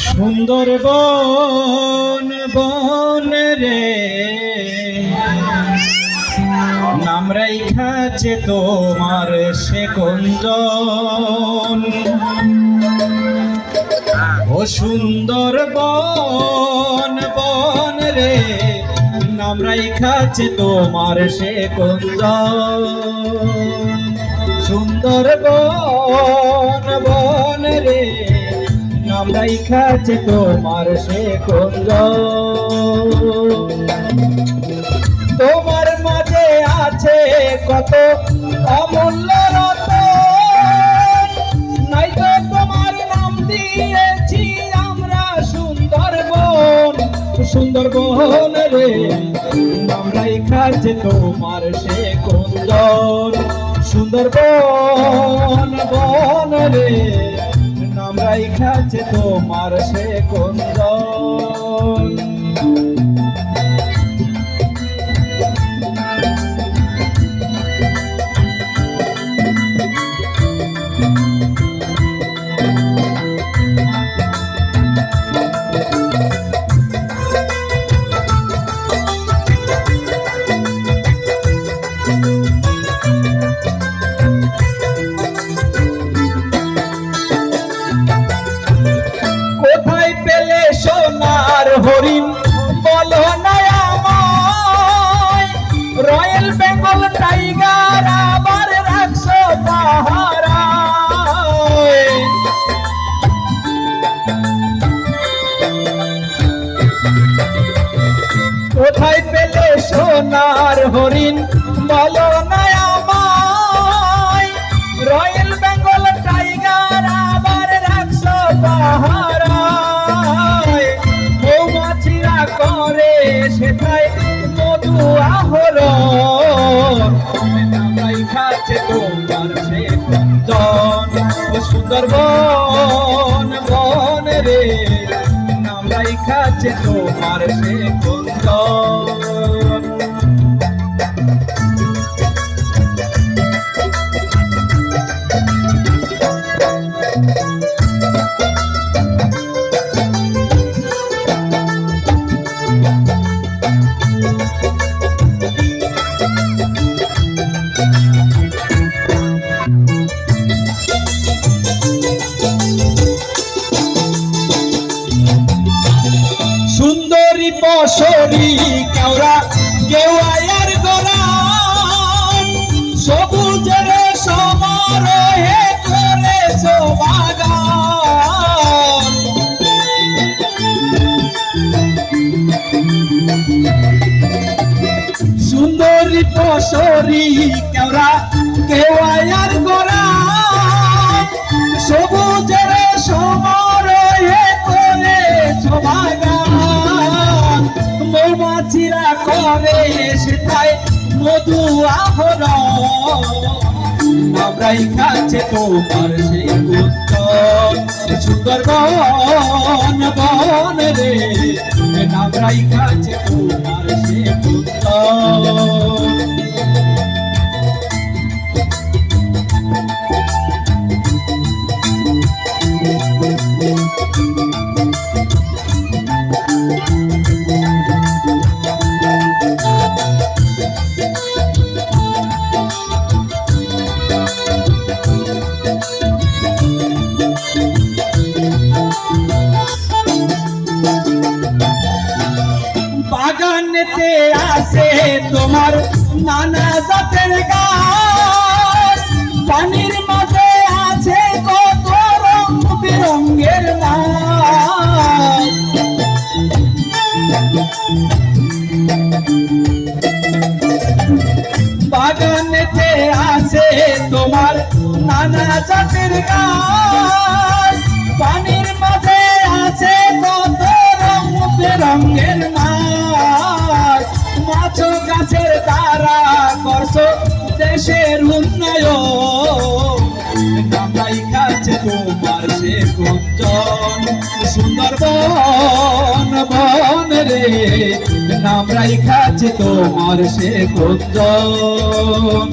সুন্দরবন বন রে নাম রাইখাছে তোমার সে কুঞ্জন। ও সুন্দরবন বন রে নাম রাইখাছে তোমার সে কুঞ্জন। সুন্দরবন বন রে নাম রাইখাছে তোমার সে কুঞ্জন। তোমার মাঝে আছে কত অমূল্য রতন, নাই তো তোমার নাম দিয়েছি আমরা সুন্দরবন। সুন্দরবন রে নাম রাইখাছে তোমার সে কুঞ্জন। সুন্দরবন বন রে নাম রাইখাছে তোমার সে কুঞ্জন। কোথায় পেলে সোনার হরিণ বলো না আমায়, রয়্যাল বেঙ্গল টাইগার আবার রাখছো পাহারায়। কোথায় পেলে সোনার হরিণ বলো না আমায়, রয়্যাল বেঙ্গল টাইগার আবার রাখছো পাহারায়। মৌমাছিরা করে সেটাই মধু আহরণ, নাম রাইখাছে তোমার সে কুঞ্জন। সুন্দরবন বন রে নাম রাইখাছে তোমার সে কুঞ্জন। সুন্দরী পশরী কেওড়া কেওয়ার গোলাম, সবুজের সমারোহে করেছো বাগান। সুন্দরী পশরী কেওড়া কেওয়ার গোলাম, সবুজের সমারোহে করেছো বাগান। মৌমাছিরা করে সেটাই মধু আহরণ, নাম রাইখাছে তোমার সে কুঞ্জন। সুন্দরবন বন রে নাম রাইখাছে তোমার সে কুঞ্জন। বাগানেতে আছে তোমার নানা জাতের গাছ, পানির মাঝে আছে কত রং বেরঙের মাছ। বাগানেতে আছে তোমার নানা জাতের গাছ, পানির মাঝে আছে কত রং বেরঙের মাছ। মাছ গাছের দ্বারা করছো দেশের উন্নয়ন, নাম রাইখাছে তোমার সে কুঞ্জন। সুন্দরবন বন রে নাম রাইখাছে তোমার সে কুঞ্জন।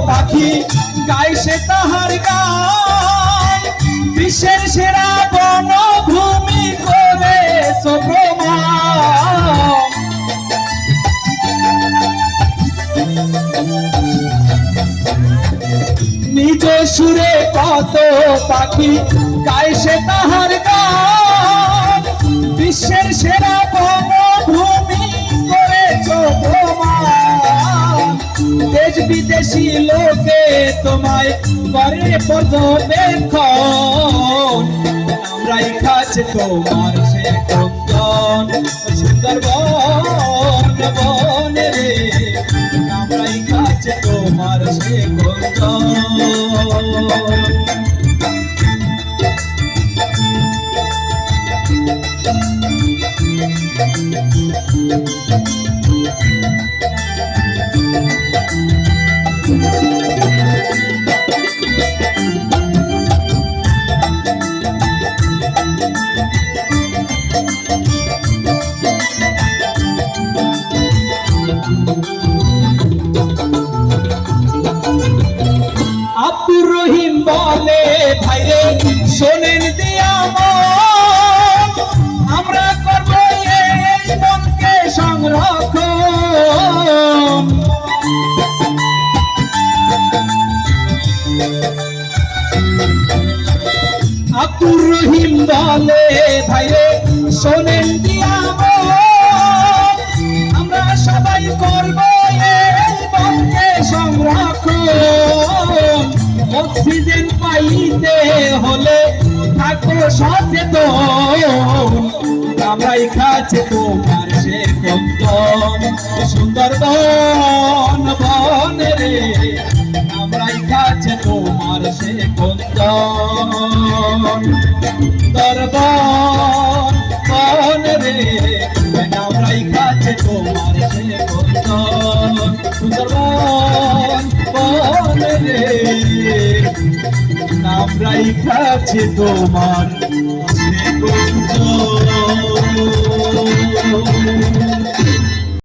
পাখি গায় সে তাহার গান, বিশ্বের সেরা বনভূমি করেছ প্রমাণ। নিজ সুরে কত পাখি গায় সে তাহার গান, বিশ্বের সেরা বনভূমি করেছ প্রমাণ। দেশ বিদেশি লোকে তোমায় করে পর্যবেক্ষণ, আমরাই খাচ্ছে তোমার সে কুঞ্জন। সুন্দরবন বনে রে আমরাই খাচ্ছে তোমার সে কুঞ্জন। আব্দুর রহিম বলে ভাইরে শোনেন দিয়া মন, আমরা করব এই মনকে সংরক্ষণ। আব্দুর রহিম বলে ভাইরে শোনেন দিয়া মন, আমরা সবাই করব এই মনকে সংরক্ষণ। অক্সিজেন পাইতে হলে থাকো সচেতন, আমরাই খাচ্ছে তোমার সে কুঞ্জন। সুন্দরবন বনে রে আমরাই খাচ্ছে তোমার সে কুঞ্জন। সুন্দরবন বনে রে আমরাই খাচ্ছে তোমার সে কুঞ্জন। সুন্দরবন বনে রে আমরাই খাচ্ছে তোমার সে কুঞ্জন।